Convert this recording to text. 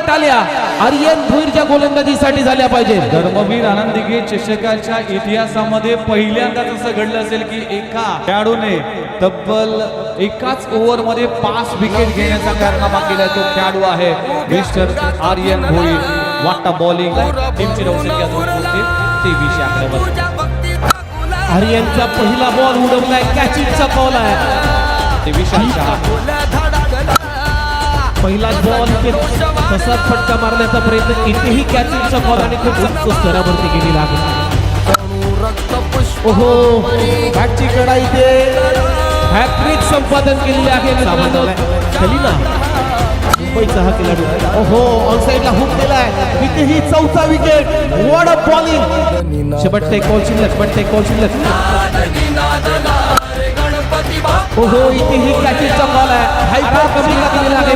टाळ्या आर्यन भोईरच्या गोलंदाजीसाठी झाल्या पाहिजे. धर्मवीर आनंद दिघे चषकाच्या इतिहासामध्ये पहिल्यांदाच असं घडलं असेल की एका खेळाडूने तब्बल एकाच ओव्हर मध्ये 5 विकेट घेण्याचा कारनामा केला. तो खेळाडू आहे मिस्टर आर्यन भोईर. वाटा बॉलिंग टीमची धावसंख्या 23 आकड्यावर. आर्यनचा पहिला बॉल उडवलाय, कॅचिंगचा बॉल आहे. 23 पहिला बॉल तसाच फटका मारण्याचा प्रयत्न, इथेही कॅचिंगचा बॉल आणि खूप उंच स्तरावरती गेलेला आहे. ओहो, बॅटची कडा इथे हॅट्रिक संपादन केलेले आहे कलिना मुंबईचा हा खेळाडू. ओहो, ऑन साइडला हुक दिलाय, इथेही चौथा विकेट. What a bowling. शेवटचे कॉल शिल्लक, ओहो, इथेही कॅचिंगचा बॉल आहे. हायपर कमी केलेला आहे.